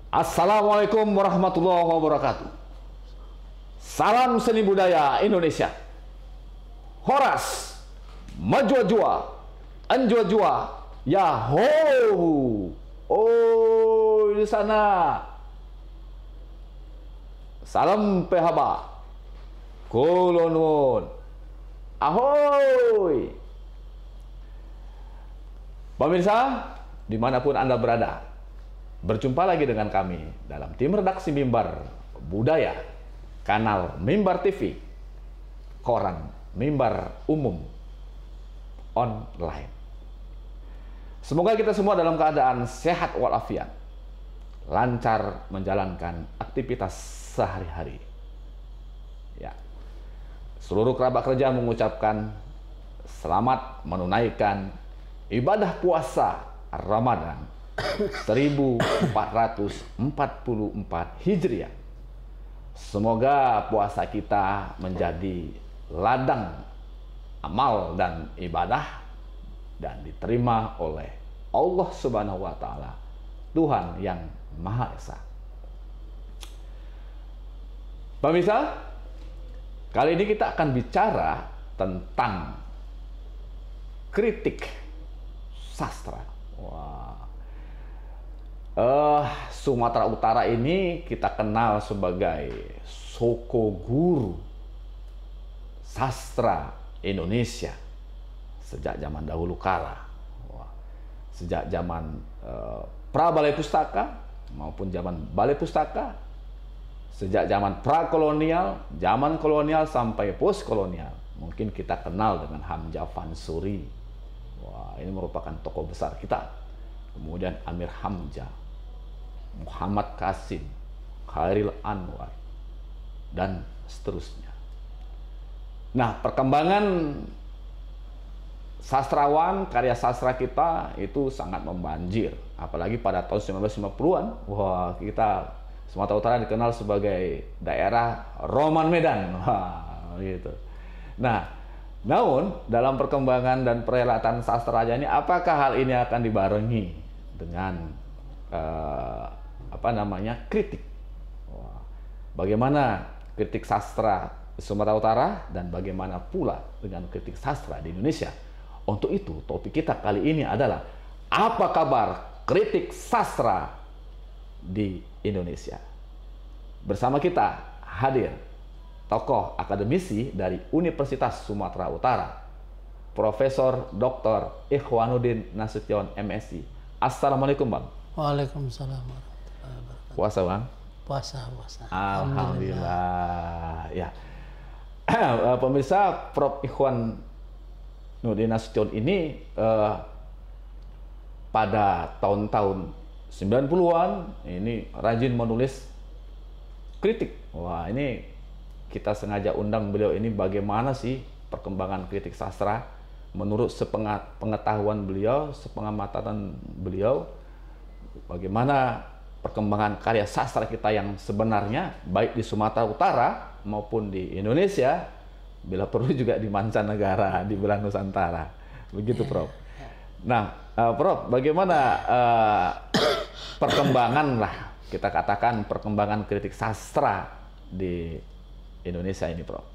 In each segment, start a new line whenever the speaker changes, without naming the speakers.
Assalamualaikum warahmatullahi wabarakatuh. Salam seni budaya Indonesia. Horas, majua-jua, anjua-jua, yaho. Oh, di sana. Salam pehaba. Kulonun. Ahoy. Pemirsa, dimanapun Anda berada, berjumpa lagi dengan kami dalam tim redaksi Mimbar Budaya, kanal Mimbar TV, koran Mimbar Umum Online. Semoga kita semua dalam keadaan sehat walafiat, lancar menjalankan aktivitas sehari-hari. Ya, seluruh kerabat kerja mengucapkan selamat menunaikan ibadah puasa Ramadan 1444 Hijriah. Semoga puasa kita menjadi ladang amal dan ibadah dan diterima oleh Allah Subhanahu wa Ta'ala, Tuhan yang Maha Esa. Pemirsa, kali ini kita akan bicara tentang kritik sastra. Wah. Sumatera Utara ini kita kenal sebagai Soko Guru sastra Indonesia sejak zaman dahulu kala. Wah. Sejak zaman pra Balai Pustaka maupun zaman Balai Pustaka, sejak zaman pra-kolonial, zaman kolonial sampai post-kolonial. Mungkin kita kenal dengan Hamzah Fansuri. Wah, ini merupakan tokoh besar kita. Kemudian Amir Hamzah, Muhammad Qasim, Khairil Anwar, dan seterusnya. Nah, perkembangan sastrawan, karya sastra kita itu sangat membanjir. Apalagi pada tahun 1950-an, wah, kita Sumatera Utara dikenal sebagai daerah Roman Medan. Wah, gitu. Nah, namun dalam perkembangan dan perhelatan sastra ini, apakah hal ini akan dibarengi dengan kritik? Wah, bagaimana kritik sastra di Sumatera Utara dan bagaimana pula dengan kritik sastra di Indonesia? Untuk itu, topik kita kali ini adalah apa kabar kritik sastra di Indonesia. Bersama kita hadir tokoh akademisi dari Universitas Sumatera Utara, Profesor Dr. Ikhwanuddin Nasution, MSc. Assalamualaikum, Bang.
Waalaikumsalam warahmatullahi wabarakatuh.
Puasa, Bang?
Puasa.
Alhamdulillah. Ya. Pemirsa, Prof. Ikhwanuddin Nasution ini pada tahun-tahun 90-an ini rajin menulis kritik. Wah, ini kita sengaja undang beliau ini bagaimana sih perkembangan kritik sastra menurut sepengetahuan beliau, sepengamatan beliau, bagaimana perkembangan karya sastra kita yang sebenarnya baik di Sumatera Utara maupun di Indonesia, bila perlu juga di mancanegara, di belahan Nusantara. Begitu, Prof. Nah, Prof, bagaimana perkembangan lah, kita katakan perkembangan kritik sastra di Indonesia ini, Prof?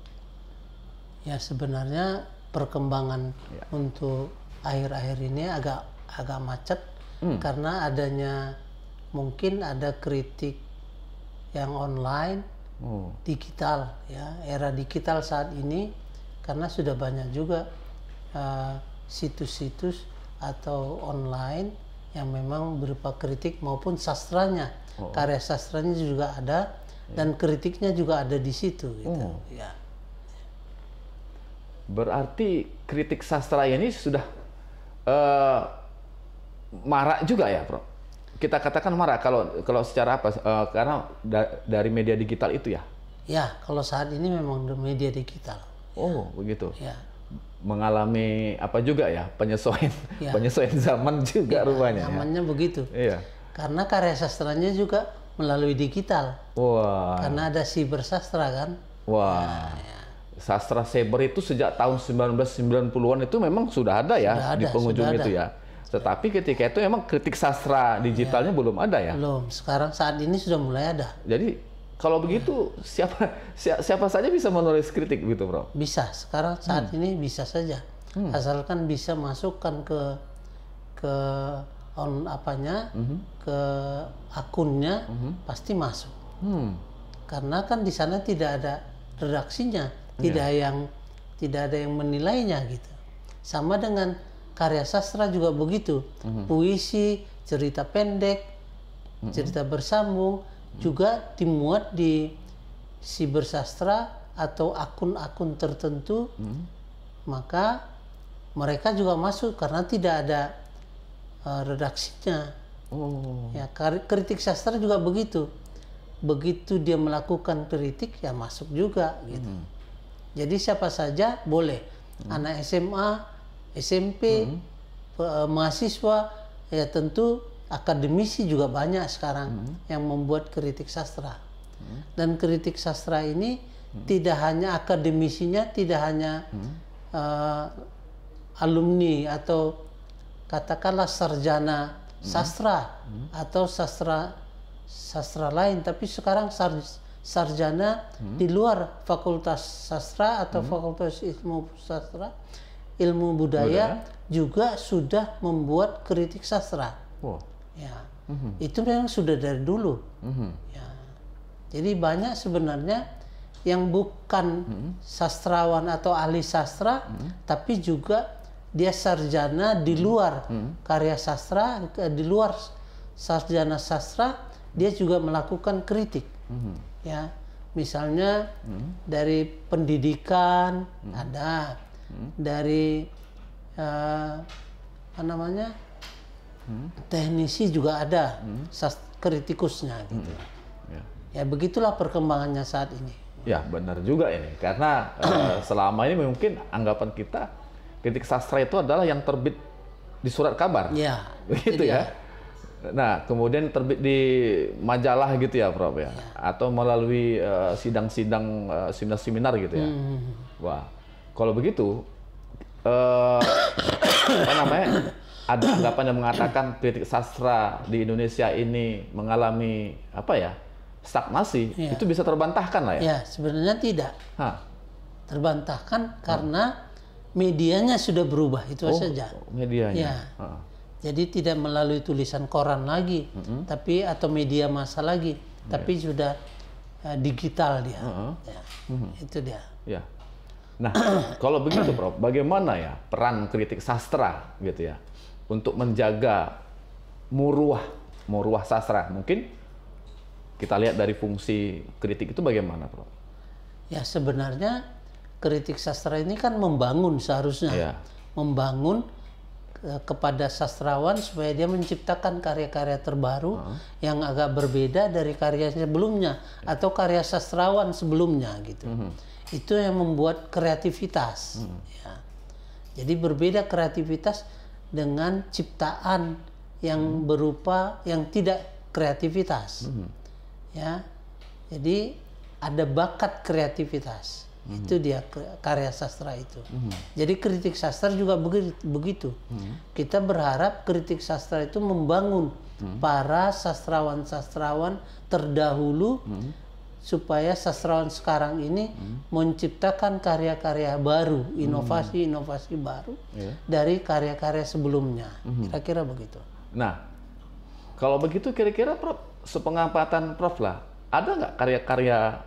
Ya, sebenarnya perkembangan untuk akhir-akhir ini agak macet karena adanya mungkin ada kritik yang online, digital, ya, era digital saat ini, karena sudah banyak juga situs-situs atau online yang memang berupa kritik maupun sastranya, karya sastranya juga ada dan kritiknya juga ada di situ, gitu. Ya.
Berarti kritik sastra ini sudah marak juga ya, Prof? Kita katakan marak kalau secara apa? Karena dari media digital itu ya?
Ya, kalau saat ini memang media digital.
Oh, begitu.
Ya.
Mengalami apa juga ya, penyesuaian zaman juga rupanya.
Zamannya begitu.
Iya.
Karena karya sastranya juga melalui digital.
Wah.
Karena ada sibersastra kan.
Wah. Sastra cyber itu sejak tahun 1990-an itu memang sudah ada ya, di penghujung itu ya. Tetapi ketika itu emang kritik sastra digitalnya belum ada ya.
Belum. Sekarang saat ini sudah mulai ada.
Jadi kalau begitu siapa saja bisa menulis kritik gitu, Bro?
Bisa. Sekarang saat ini bisa saja. Asalkan bisa masukkan ke ke akunnya, pasti masuk. Karena kan di sana tidak ada redaksinya, tidak ada yang menilainya gitu. Sama dengan karya sastra juga begitu. Puisi, cerita pendek, cerita bersambung juga dimuat di Sibersastra atau akun-akun tertentu. Maka mereka juga masuk karena tidak ada redaksinya. Ya, kritik sastra juga begitu. Begitu dia melakukan kritik ya masuk juga gitu. Jadi siapa saja boleh. Anak SMA, SMP, mahasiswa, ya tentu akademisi juga banyak sekarang yang membuat kritik sastra. Dan kritik sastra ini tidak hanya akademisinya, tidak hanya alumni atau katakanlah sarjana sastra atau sastra lain, tapi sekarang sarjana di luar fakultas sastra atau fakultas ilmu sastra, ilmu budaya juga sudah membuat kritik sastra. Ya, itu memang sudah dari dulu. Ya. Jadi banyak sebenarnya yang bukan sastrawan atau ahli sastra, tapi juga dia sarjana di luar karya sastra, di luar sarjana sastra, dia juga melakukan kritik. Ya, misalnya dari pendidikan ada, dari teknisi juga ada, kritikusnya gitu. Ya begitulah perkembangannya saat ini.
Ya benar juga ini, karena selama ini mungkin anggapan kita kritik sastra itu adalah yang terbit di surat kabar,
ya,
begitu ya. Nah kemudian terbit di majalah gitu ya, Prof ya, atau melalui sidang-sidang seminar-seminar gitu ya. Wah, kalau begitu ada anggapan yang mengatakan kritik sastra di Indonesia ini mengalami stagnasi, itu bisa terbantahkan lah ya?
Ya, sebenarnya tidak. Terbantahkan karena medianya sudah berubah, itu saja.
Medianya.
Ya. Jadi tidak melalui tulisan koran lagi, tapi atau media massa lagi, tapi sudah digital dia. Ya. Itu dia.
Ya. Nah, kalau begitu, Prof, bagaimana ya peran kritik sastra gitu ya untuk menjaga muruah sastra? Mungkin kita lihat dari fungsi kritik itu bagaimana, Prof?
Ya sebenarnya kritik sastra ini kan membangun seharusnya, membangun kepada sastrawan supaya dia menciptakan karya-karya terbaru yang agak berbeda dari karya sebelumnya atau karya sastrawan sebelumnya gitu. Itu yang membuat kreativitas. Ya. Jadi berbeda kreativitas dengan ciptaan yang berupa yang tidak kreativitas. Ya, jadi ada bakat kreativitas. Itu dia karya sastra itu. Jadi kritik sastra juga begitu. Kita berharap kritik sastra itu membangun para sastrawan-sastrawan terdahulu supaya sastrawan sekarang ini menciptakan karya-karya baru, inovasi-inovasi baru dari karya-karya sebelumnya. Kira-kira begitu.
Nah, kalau begitu kira-kira Prof, sepengamatan Prof lah, ada nggak karya-karya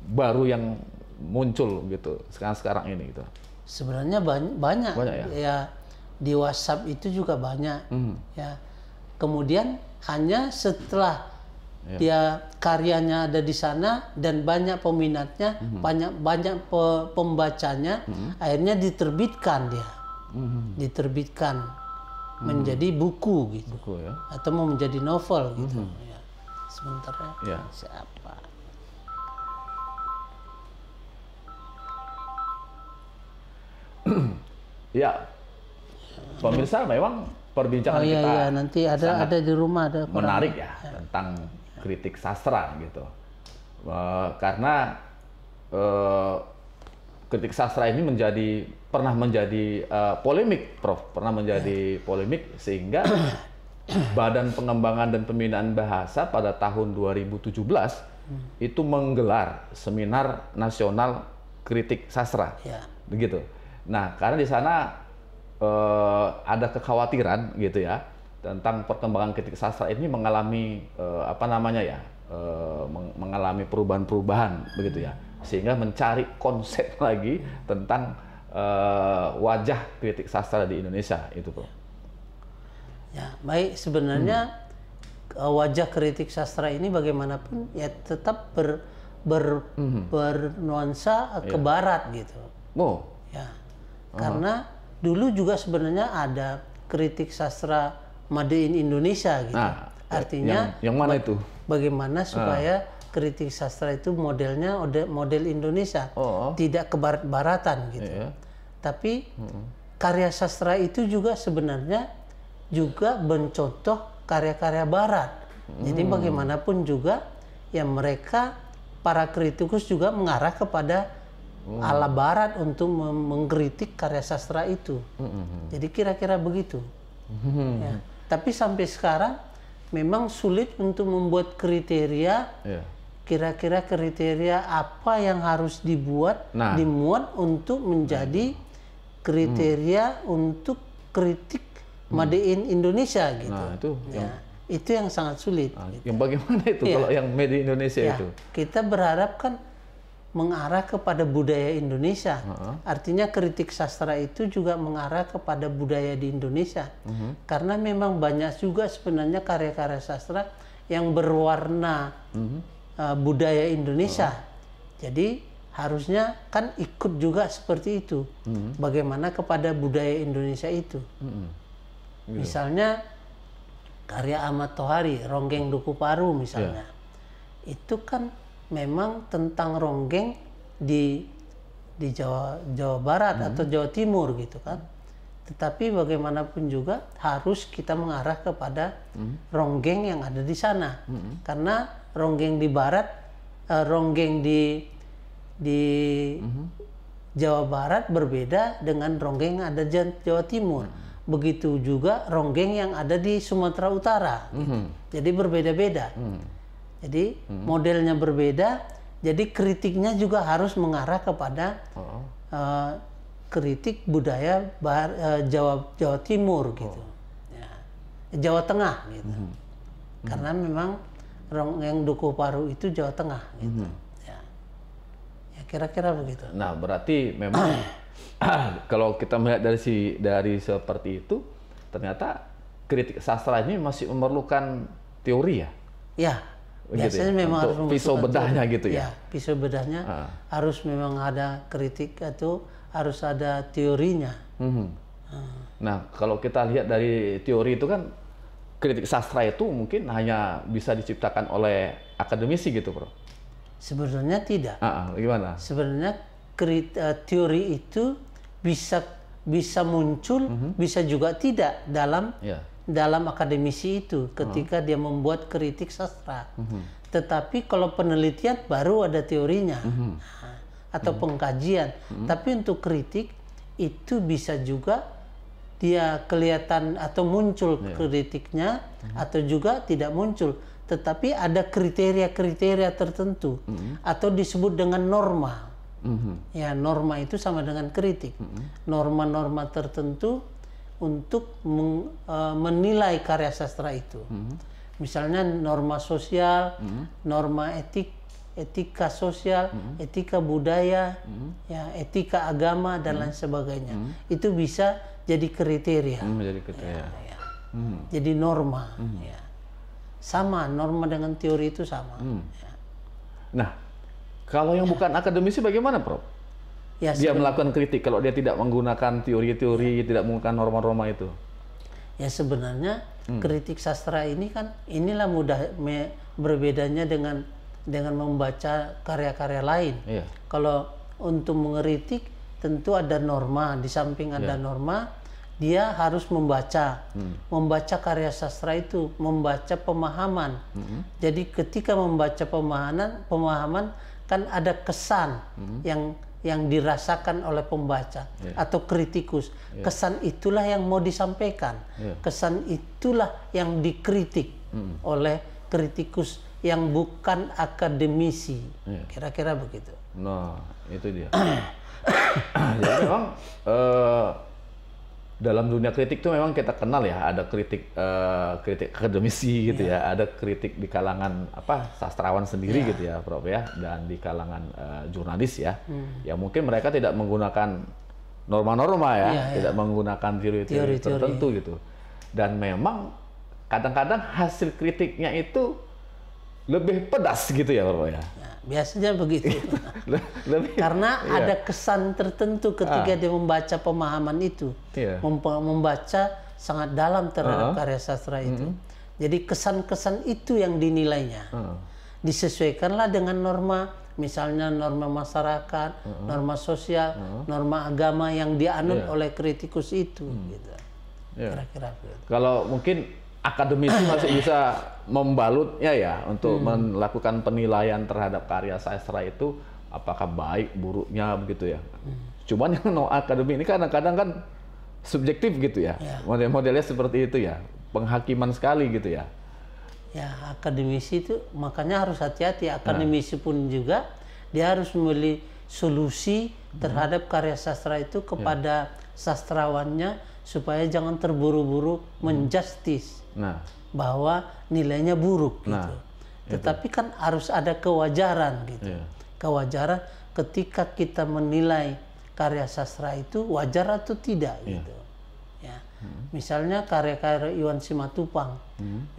baru yang muncul gitu sekarang ini gitu?
Sebenarnya banyak ya. Di WhatsApp itu juga banyak ya. Kemudian hanya setelah dia karyanya ada di sana dan banyak peminatnya, banyak pembacanya, akhirnya diterbitkan dia, diterbitkan menjadi buku gitu, atau mau menjadi novel gitu. Ya. Sementara siapa?
Ya, pemirsa memang perbincangan kita
nanti ada di rumah ada
menarik ya tentang kritik sastra gitu, karena kritik sastra ini pernah menjadi polemik, Prof. Pernah menjadi polemik sehingga Badan Pengembangan dan Pembinaan Bahasa pada tahun 2017 itu menggelar seminar nasional kritik sastra, begitu. Nah, karena di sana ada kekhawatiran gitu ya tentang perkembangan kritik sastra ini mengalami mengalami perubahan-perubahan begitu ya, sehingga mencari konsep lagi tentang wajah kritik sastra di Indonesia itu, Bro.
Ya, baik, sebenarnya wajah kritik sastra ini bagaimanapun ya tetap bernuansa ke barat gitu.
Oh.
Ya. Karena dulu juga sebenarnya ada kritik sastra Made in Indonesia gitu.
Nah,
artinya
yang mana itu?
Bagaimana supaya kritik sastra itu modelnya model Indonesia, tidak ke barat-baratan gitu. Iya. Tapi karya sastra itu juga sebenarnya juga mencontoh karya-karya barat. Jadi bagaimanapun juga ya mereka para kritikus juga mengarah kepada ala barat untuk mengkritik karya sastra itu. Jadi kira-kira begitu. Ya. Tapi sampai sekarang memang sulit untuk membuat kriteria. Kira-kira kriteria apa yang harus dimuat untuk menjadi kriteria untuk kritik Made in Indonesia gitu.
Nah,
itu yang sangat sulit.
Yang bagaimana itu kalau yang Made in Indonesia itu?
Kita berharap kan mengarah kepada budaya Indonesia. Artinya kritik sastra itu juga mengarah kepada budaya di Indonesia. Karena memang banyak juga sebenarnya karya-karya sastra yang berwarna budaya Indonesia. Jadi harusnya kan ikut juga seperti itu. Bagaimana kepada budaya Indonesia itu. Misalnya karya Ahmad Tohari, Ronggeng Duku Paru misalnya. Itu kan memang tentang ronggeng di Jawa Barat atau Jawa Timur gitu kan. Tetapi bagaimanapun juga harus kita mengarah kepada ronggeng yang ada di sana. Karena ronggeng di Barat, ronggeng di Jawa Barat berbeda dengan ronggeng yang ada di Jawa Timur. Begitu juga ronggeng yang ada di Sumatera Utara. Gitu. Jadi berbeda-beda. Jadi modelnya berbeda. Jadi kritiknya juga harus mengarah kepada kritik budaya Jawa Timur gitu. Ya. Jawa Tengah gitu. Karena memang ronggeng Duku Paru itu Jawa Tengah gitu. Ya kira-kira begitu.
Nah, berarti memang kalau kita melihat dari seperti itu, ternyata kritik sastra ini masih memerlukan teori ya?
Ya, biasanya memang harus
pisau bedahnya gitu ya?
Pisau bedahnya harus memang ada kritik atau harus ada teorinya.
Nah, kalau kita lihat dari teori itu kan, kritik sastra itu mungkin hanya bisa diciptakan oleh akademisi gitu, Bro?
Sebenarnya tidak.
Gimana?
Sebenarnya teori itu bisa muncul, bisa juga tidak dalam akademisi itu ketika dia membuat kritik sastra. Tetapi kalau penelitian baru ada teorinya atau pengkajian. Tapi untuk kritik itu bisa juga dia kelihatan atau muncul kritiknya atau juga tidak muncul. Tetapi ada kriteria-kriteria tertentu atau disebut dengan norma. Ya, norma itu sama dengan kritik. Norma-norma tertentu untuk menilai karya sastra itu. Misalnya norma sosial, norma etika sosial, etika budaya, ya, etika agama dan lain sebagainya. Itu bisa jadi kriteria.
Jadi kriteria.
Jadi norma. Ya. Sama, norma dengan teori itu sama. Ya.
Nah, kalau yang bukan akademisi bagaimana, Prof?
Ya,
dia melakukan kritik kalau dia tidak menggunakan teori-teori, tidak menggunakan norma-norma itu.
Ya sebenarnya kritik sastra ini kan inilah berbedanya dengan membaca karya-karya lain. Kalau untuk mengkritik tentu ada norma, di samping ada norma, dia harus membaca karya sastra itu, membaca pemahaman. Jadi ketika membaca pemahaman kan ada kesan yang yang dirasakan oleh pembaca atau kritikus. Kesan itulah yang mau disampaikan. Kesan itulah yang dikritik oleh kritikus yang bukan akademisi. Kira-kira begitu.
Nah, itu dia. Jadi memang dalam dunia kritik itu memang kita kenal ya, ada kritik kritik akademisi gitu ya, ada kritik di kalangan sastrawan sendiri gitu ya, Prof ya, dan di kalangan jurnalis ya. Ya mungkin mereka tidak menggunakan norma-norma ya, tidak menggunakan teori-teori tertentu gitu. Dan memang kadang-kadang hasil kritiknya itu lebih pedas gitu ya, Prof ya.
Biasanya begitu. Karena ada kesan tertentu ketika dia membaca pemahaman itu. Membaca sangat dalam terhadap karya sastra itu. Jadi kesan-kesan itu yang dinilainya. Disesuaikanlah dengan norma, misalnya norma masyarakat, norma sosial, norma agama yang dianut oleh kritikus itu. Gitu. Kira-kira begitu.
Kalau mungkin akademisi masih bisa membalutnya ya untuk melakukan penilaian terhadap karya sastra itu apakah baik buruknya begitu ya. Cuman yang no akademi ini kadang-kadang kan subjektif gitu ya. Model-modelnya seperti itu ya. Penghakiman sekali gitu ya.
Ya, akademisi itu makanya harus hati-hati. Akademisi pun juga dia harus memilih solusi terhadap karya sastra itu kepada sastrawannya supaya jangan terburu-buru menjustis bahwa nilainya buruk gitu. Tetapi kan harus ada kewajaran gitu. Kewajaran ketika kita menilai karya sastra itu wajar atau tidak gitu. Ya. Misalnya karya-karya Iwan Simatupang.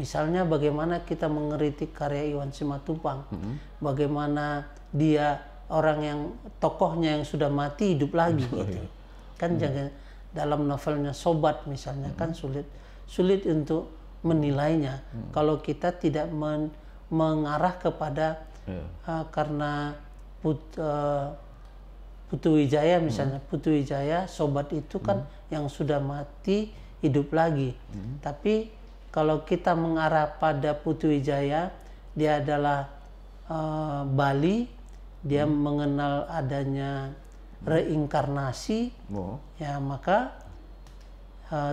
Misalnya bagaimana kita mengkritik karya Iwan Simatupang. Bagaimana dia orang yang tokohnya yang sudah mati hidup lagi gitu. Kan jangan dalam novelnya Sobat misalnya kan sulit untuk menilainya kalau kita tidak mengarah kepada karena Putu Wijaya misalnya. Putu Wijaya Sobat itu kan yang sudah mati hidup lagi. Tapi kalau kita mengarah pada Putu Wijaya, dia adalah Bali, dia mengenal adanya reinkarnasi, ya maka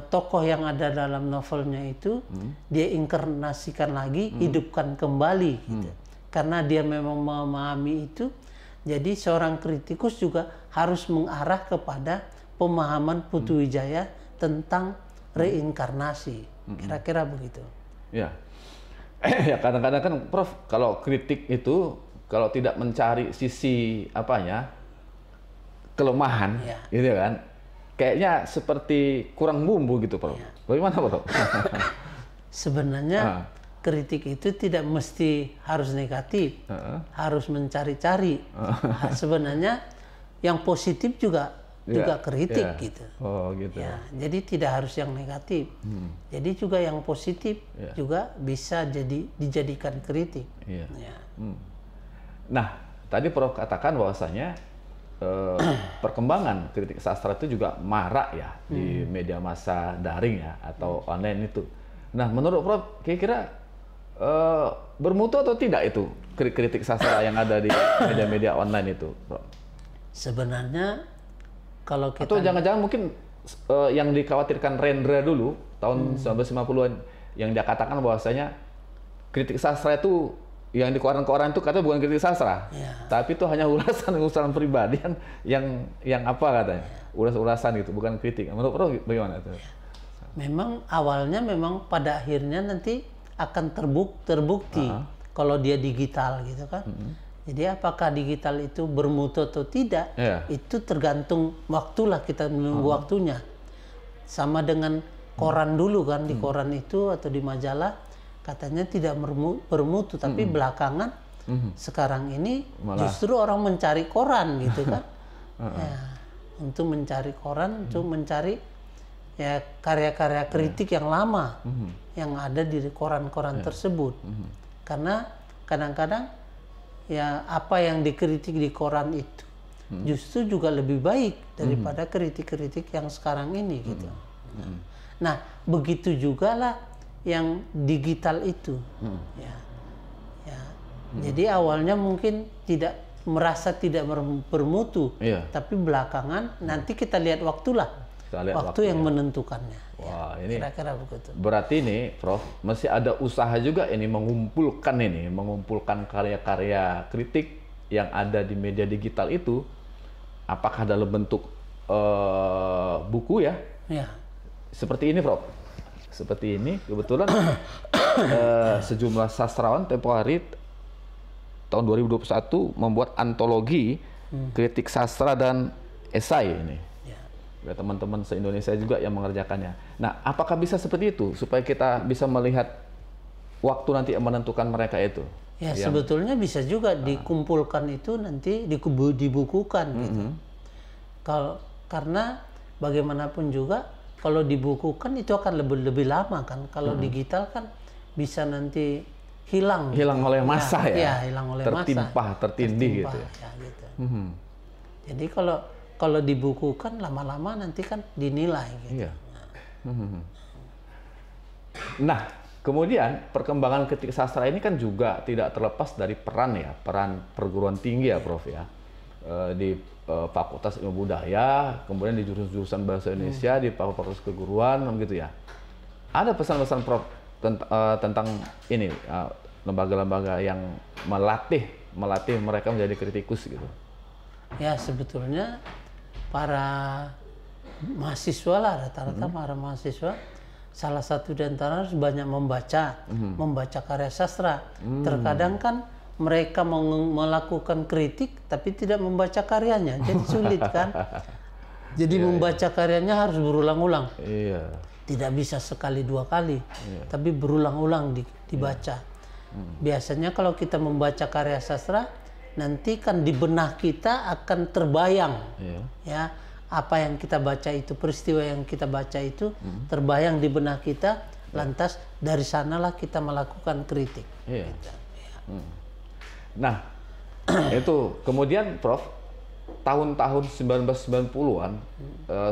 tokoh yang ada dalam novelnya itu dia inkarnasikan lagi, hidupkan kembali gitu. Karena dia memang memahami itu, jadi seorang kritikus juga harus mengarah kepada pemahaman Putu Wijaya tentang reinkarnasi. Kira-kira begitu.
Ya. Ya kadang-kadang kan Prof, kalau kritik itu kalau tidak mencari sisi kelemahan, gitu kan, kayaknya seperti kurang bumbu gitu, Prof. Bagaimana, Prof?
Sebenarnya kritik itu tidak mesti harus negatif, harus mencari-cari. Sebenarnya yang positif juga kritik gitu.
Oh, gitu.
Ya, jadi tidak harus yang negatif. Jadi juga yang positif juga bisa dijadikan kritik. Ya.
Nah, tadi Prof katakan bahwasanya perkembangan kritik sastra itu juga marak ya di media massa daring ya atau online itu. Nah, menurut Prof kira-kira bermutu atau tidak itu kritik sastra yang ada di media-media online itu, Prof?
Sebenarnya kalau kita
atau jangan-jangan mungkin yang dikhawatirkan Rendra dulu tahun 1950-an yang dia katakan bahwasanya kritik sastra itu yang di koran-koran itu katanya bukan kritik sastra, tapi itu hanya ulasan pribadi yang apa katanya, ulas-ulasan gitu, bukan kritik. Menurut Prof bagaimana itu?
Memang awalnya memang pada akhirnya nanti akan terbukti kalau dia digital gitu kan. Jadi apakah digital itu bermutu atau tidak, itu tergantung waktulah, kita menunggu waktunya. Sama dengan koran dulu kan, di koran itu atau di majalah katanya tidak bermutu, tapi belakangan sekarang ini justru orang mencari koran gitu kan. Ya, untuk mencari koran, untuk mencari ya karya-karya kritik yang lama yang ada di koran-koran tersebut. Karena kadang-kadang ya apa yang dikritik di koran itu justru juga lebih baik daripada kritik-kritik yang sekarang ini gitu. Nah, begitu juga lah yang digital itu. Jadi awalnya mungkin tidak merasa tidak bermutu, tapi belakangan nanti kita lihat waktulah, waktu yang menentukannya.
Wah, ini
kira-kira begitu.
Berarti nih, Prof, masih ada usaha juga ini mengumpulkan karya-karya kritik yang ada di media digital itu, apakah dalam bentuk buku ya?
Ya.
Seperti ini, Prof. Seperti ini, kebetulan sejumlah sastrawan tempo hari tahun 2021 membuat antologi kritik sastra dan esai ini. Ya, teman-teman se-Indonesia juga yang mengerjakannya. Nah, apakah bisa seperti itu supaya kita bisa melihat waktu nanti yang menentukan mereka itu?
Ya, sebetulnya bisa juga dikumpulkan itu nanti dibukukan gitu. Karena bagaimanapun juga kalau dibukukan itu akan lebih lama kan. Kalau digital kan bisa nanti hilang
oleh massa
hilang oleh massa,
tertindih gitu ya.
Ya, gitu. Jadi kalau dibukukan lama-lama nanti kan dinilai gitu.
Iya. Nah, kemudian perkembangan kritik sastra ini kan juga tidak terlepas dari peran perguruan tinggi ya, Prof ya. Di Fakultas Ilmu Budaya, kemudian di jurusan Bahasa Indonesia, di Fakultas Keguruan gitu ya. Ada pesan-pesan Prof tentang ini lembaga-lembaga yang melatih mereka menjadi kritikus gitu.
Ya, sebetulnya para mahasiswa lah, rata-rata para mahasiswa salah satu di antara harus banyak membaca karya sastra. Terkadang kan mereka melakukan kritik tapi tidak membaca karyanya, jadi sulit kan. Jadi membaca karyanya harus berulang-ulang. Tidak bisa sekali dua kali, tapi berulang-ulang dibaca. Biasanya kalau kita membaca karya sastra, nanti kan di benak kita akan terbayang, ya apa yang kita baca itu, peristiwa yang kita baca itu terbayang di benak kita, lantas dari sanalah kita melakukan kritik. Gitu.
Nah, itu kemudian Prof, tahun-tahun 1990-an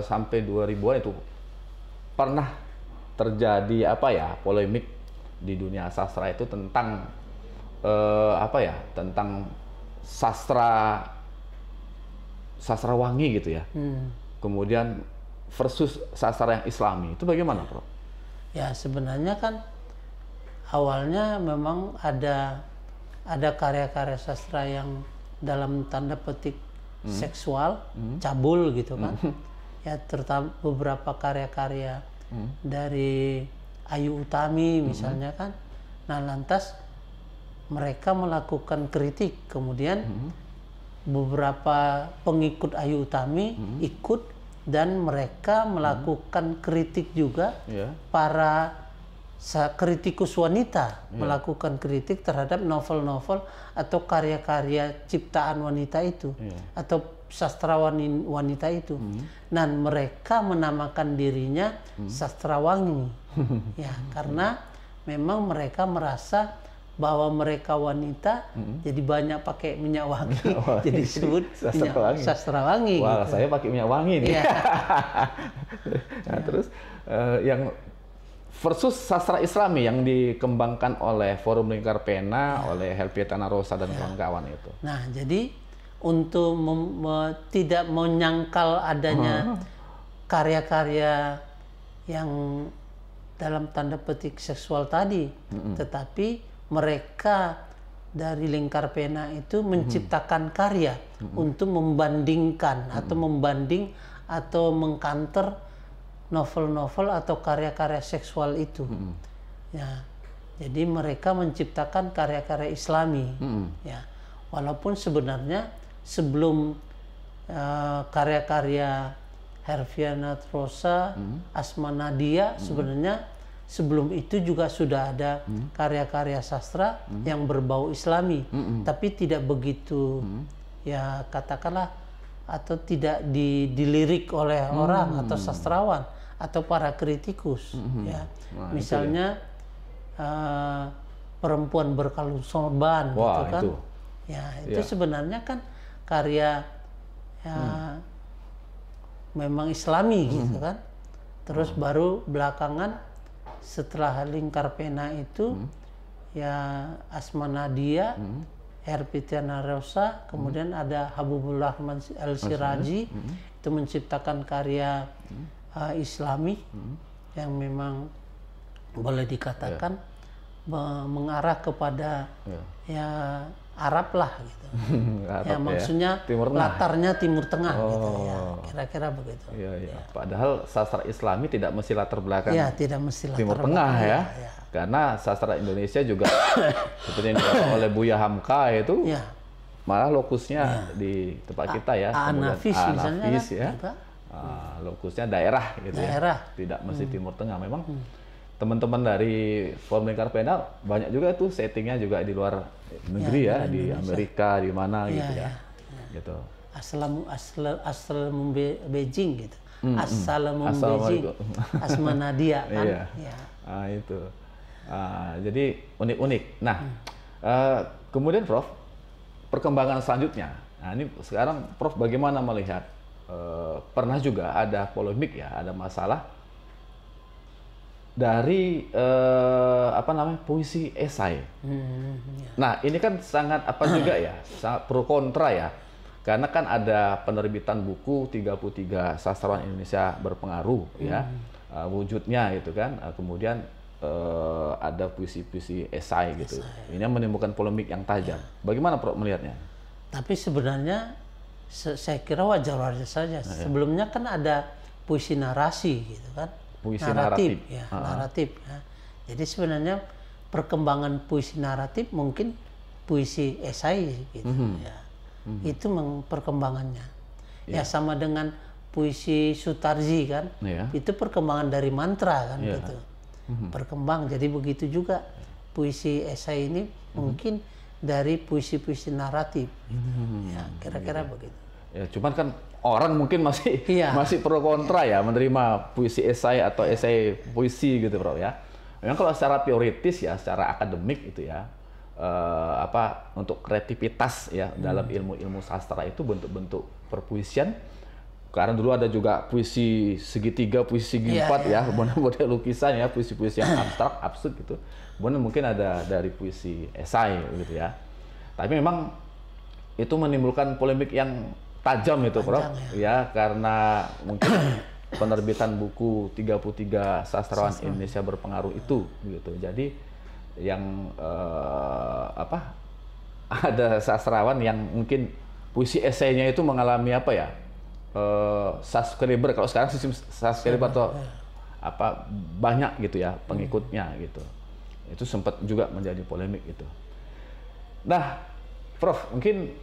sampai 2000-an itu pernah terjadi polemik di dunia sastra itu tentang tentang sastra wangi gitu ya. Kemudian versus sastra yang Islami. Itu bagaimana, Prof?
Ya, sebenarnya kan awalnya memang ada karya-karya sastra yang dalam tanda petik seksual, cabul gitu kan. Ya, terutama beberapa karya-karya dari Ayu Utami misalnya kan. Nah, lantas mereka melakukan kritik, kemudian beberapa pengikut Ayu Utami ikut dan mereka melakukan kritik juga. Para kritikus wanita melakukan kritik terhadap novel-novel atau karya-karya ciptaan wanita itu atau sastrawan wanita itu. Dan mereka menamakan dirinya sastrawangi. Ya, karena memang mereka merasa bahwa mereka wanita, jadi banyak pakai minyak wangi, jadi disebut sastrawangi.
Wah, gitu. Saya pakai minyak wangi nih. Nah, terus yang versus sastra Islami yang dikembangkan oleh Forum Lingkar Pena, oleh Helvia Tanah Rosa dan kawan-kawan itu.
Nah, jadi untuk tidak menyangkal adanya karya-karya yang dalam tanda petik seksual tadi, tetapi mereka dari Lingkar Pena itu menciptakan karya untuk membandingkan atau mengkanter novel-novel atau karya-karya seksual itu. Ya, jadi mereka menciptakan karya-karya Islami. Ya, walaupun sebenarnya sebelum karya-karya Helvia Tanah Rosa, Asma Nadia, sebenarnya sebelum itu juga sudah ada karya-karya sastra yang berbau Islami, tapi tidak begitu ya katakanlah atau tidak dilirik oleh orang atau sastrawan atau para kritikus. Ya, misalnya perempuan berkalung sorban, gitu kan? Itu. Ya, itu sebenarnya kan karya memang Islami, gitu kan? Terus baru belakangan setelah Lingkar Pena itu ya Asma Nadia Herpitiana Rosa, kemudian ada Habibur Rahman Al-Siraji, itu menciptakan karya Islami yang memang boleh dikatakan mengarah kepada ya Arab lah gitu.
Arab,
ya maksudnya latarnya Timur Tengah gitu ya, kira-kira begitu.
Ya. Padahal sastra Islami tidak mesti latar belakang
tidak mesti latar
Timur Tengah ya. Karena sastra Indonesia juga seperti yang dikatakan oleh Buya Hamka itu malah lokusnya di tempat kita ya.
Anafis misalnya
ya. Lokusnya daerah gitu ya. Tidak mesti Timur Tengah. Memang teman-teman dari Forum Lingkar Pena banyak juga tuh settingnya juga di luar negeri ya, di Amerika, di mana gitu ya. Gitu.
Assalamu Beijing gitu. Assalamu Beijing. Asma Nadia kan.
Itu. Jadi unik-unik. Nah, kemudian Prof, perkembangan selanjutnya. Nah, ini sekarang Prof bagaimana melihat? Pernah juga ada polemik ya, ada masalah dari puisi esai. Nah, ini kan sangat juga ya, sangat pro kontra ya. Karena kan ada penerbitan buku 33 sastrawan Indonesia berpengaruh ya, wujudnya gitu kan. Kemudian ada puisi-puisi esai gitu. Ini menimbulkan polemik yang tajam. Bagaimana Prof melihatnya?
Tapi sebenarnya saya kira wajar-wajar saja. Sebelumnya kan ada puisi narasi gitu kan.
Puisi naratif.
Naratif ya. Jadi sebenarnya perkembangan puisi naratif mungkin puisi esai gitu ya. Itu perkembangannya. Ya sama dengan puisi Sutarji kan. Itu perkembangan dari mantra kan gitu. Berkembang. Jadi begitu juga puisi esai ini mungkin dari puisi-puisi naratif. Ya, kira-kira begitu.
Ya, cuman kan orang mungkin masih pro kontra ya menerima puisi esai atau esai puisi gitu, Bro ya. Memang kalau secara teoritis ya, secara akademik itu ya, untuk kreativitas ya dalam ilmu-ilmu sastra itu bentuk-bentuk perpuisian. Karena dulu ada juga puisi segitiga, puisi segi empat ya, model lukisan ya, puisi-puisi yang abstrak, absurd gitu. Kemudian mungkin ada dari puisi esai gitu ya. Tapi memang itu menimbulkan polemik yang tajam itu, Prof. Ya, karena mungkin penerbitan buku 33 sastrawan Indonesia berpengaruh itu gitu. Jadi yang ada sastrawan yang mungkin puisi esainya itu mengalami subscriber, kalau sekarang sistem subscriber atau banyak gitu ya pengikutnya gitu. Itu sempat juga menjadi polemik itu. Nah, Prof, mungkin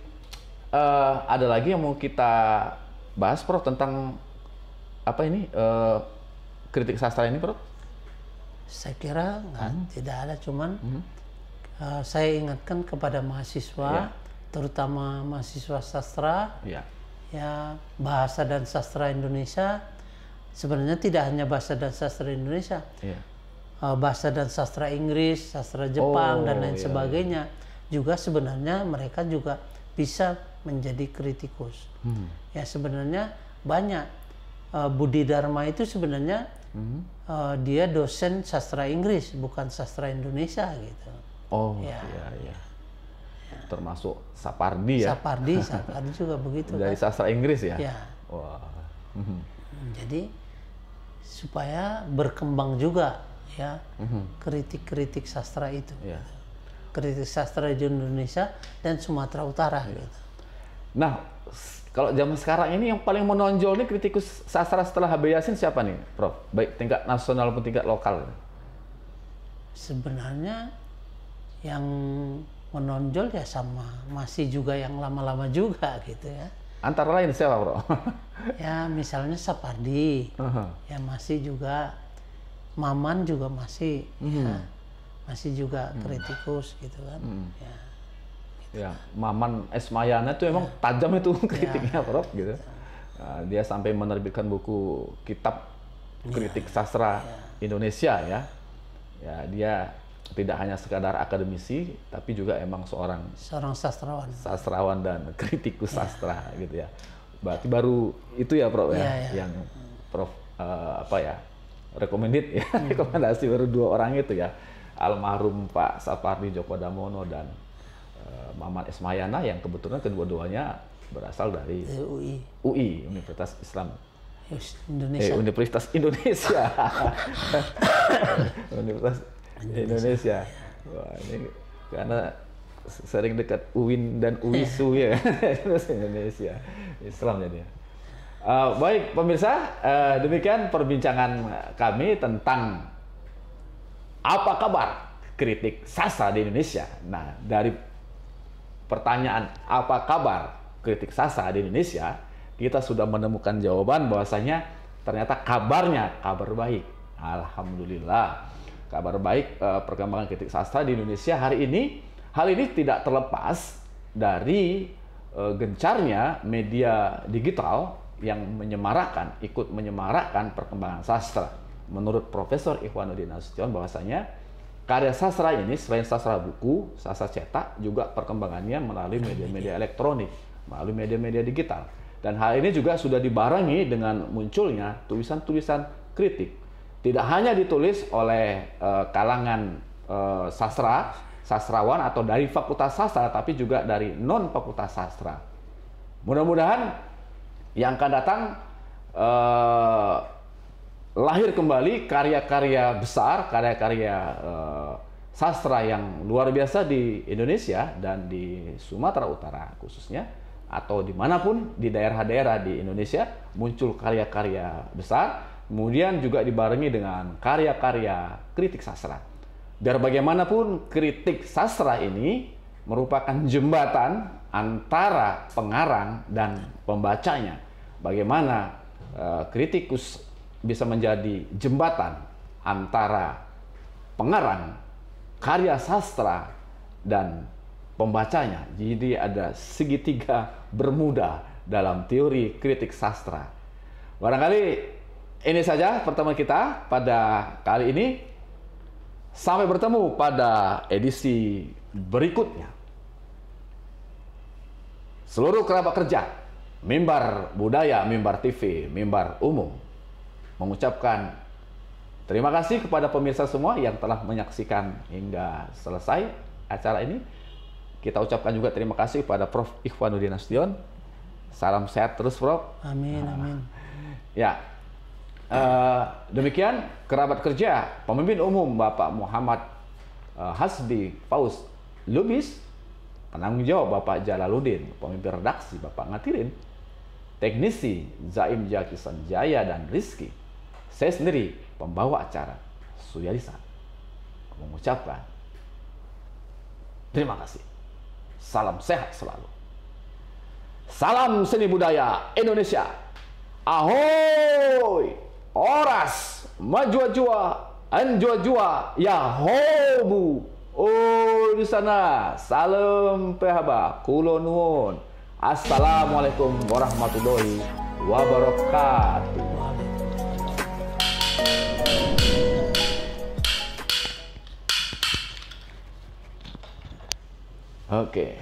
ada lagi yang mau kita bahas, Prof, tentang kritik sastra ini, Prof?
Saya kira tidak ada, cuman saya ingatkan kepada mahasiswa, terutama mahasiswa sastra, ya bahasa dan sastra Indonesia sebenarnya tidak hanya bahasa dan sastra Indonesia, bahasa dan sastra Inggris, sastra Jepang dan lain sebagainya juga sebenarnya mereka juga bisa menjadi kritikus. Ya sebenarnya banyak. Budi Dharma itu sebenarnya dia dosen sastra Inggris bukan sastra Indonesia gitu.
Iya. Termasuk Sapardi ya.
Sapardi juga begitu.
Dari sastra Inggris ya.
Wah. Jadi supaya berkembang juga ya kritik-kritik sastra itu. Kritik sastra di Indonesia dan Sumatera Utara gitu.
Nah, kalau zaman sekarang ini yang paling menonjol nih kritikus sastra setelah HB Yasin siapa nih, Prof? Baik tingkat nasional maupun tingkat lokal.
Sebenarnya yang menonjol ya masih juga yang lama-lama juga gitu ya.
Antara lain siapa, Bro?
Ya misalnya Sapardi, ya masih juga, Maman juga masih, masih juga kritikus gitu kan.
Ya, Maman Esmayana itu emang tajam itu kritiknya, Prof, gitu. Dia sampai menerbitkan buku kitab kritik sastra Indonesia ya. Ya, dia tidak hanya sekadar akademisi, tapi juga emang seorang sastrawan dan kritikus sastra gitu ya. Berarti baru itu ya, Prof yang Prof recommended ya, rekomendasi baru 2 orang itu ya, almarhum Pak Sapardi Djoko Damono dan Maman Ismayana yang kebetulan kedua-duanya berasal dari UI, Universitas Islam
Indonesia.
Universitas Indonesia. Universitas Indonesia. Wah, ini karena sering dekat UIN dan UISU ya. Indonesia Islam jadi. Baik pemirsa, demikian perbincangan kami tentang apa kabar kritik sastra di Indonesia. Nah, dari pertanyaan apa kabar kritik sastra di Indonesia, kita sudah menemukan jawaban bahwasanya ternyata kabarnya kabar baik. Alhamdulillah, kabar baik perkembangan kritik sastra di Indonesia hari ini. Hal ini tidak terlepas dari gencarnya media digital yang ikut menyemarakkan perkembangan sastra. Menurut Profesor Ikhwanuddin Nasution bahwasanya karya sastra ini selain sastra buku, sastra cetak juga perkembangannya melalui media-media elektronik, melalui media-media digital. Dan hal ini juga sudah dibarengi dengan munculnya tulisan-tulisan kritik. Tidak hanya ditulis oleh kalangan sastrawan atau dari fakultas sastra, tapi juga dari non-fakultas sastra. Mudah-mudahan yang akan datang lahir kembali karya-karya besar, karya-karya sastra yang luar biasa di Indonesia dan di Sumatera Utara khususnya, atau dimanapun di daerah-daerah di Indonesia muncul karya-karya besar, kemudian juga dibarengi dengan karya-karya kritik sastra. Biar bagaimanapun kritik sastra ini merupakan jembatan antara pengarang dan pembacanya. Bagaimana kritikus bisa menjadi jembatan antara pengarang karya sastra dan pembacanya. Jadi ada segitiga bermuda dalam teori kritik sastra. Barangkali ini saja pertemuan kita pada kali ini. Sampai bertemu pada edisi berikutnya. Seluruh kerabat kerja Mimbar Budaya, Mimbar TV, Mimbar Umum mengucapkan terima kasih kepada pemirsa semua yang telah menyaksikan hingga selesai acara ini. Kita ucapkan juga terima kasih kepada Prof. Ikhwanuddin Nasution. Salam sehat terus, Prof.
Amin, amin.
Ya, demikian kerabat kerja pemimpin umum Bapak Muhammad Hasbi Paus Lubis, penanggung jawab Bapak Jalaluddin, pemimpin redaksi Bapak Ngatirin, teknisi Zaim Jaki Sanjaya dan Rizky, saya sendiri pembawa acara Suyadisa mengucapkan terima kasih. Salam sehat selalu. Salam seni budaya Indonesia. Ahoy! Oras, majua-jua, anjua-jua, ya hobu. Oh di sana, salam pehaba, kulo nuwun. Assalamualaikum warahmatullahi wabarakatuh. Oke.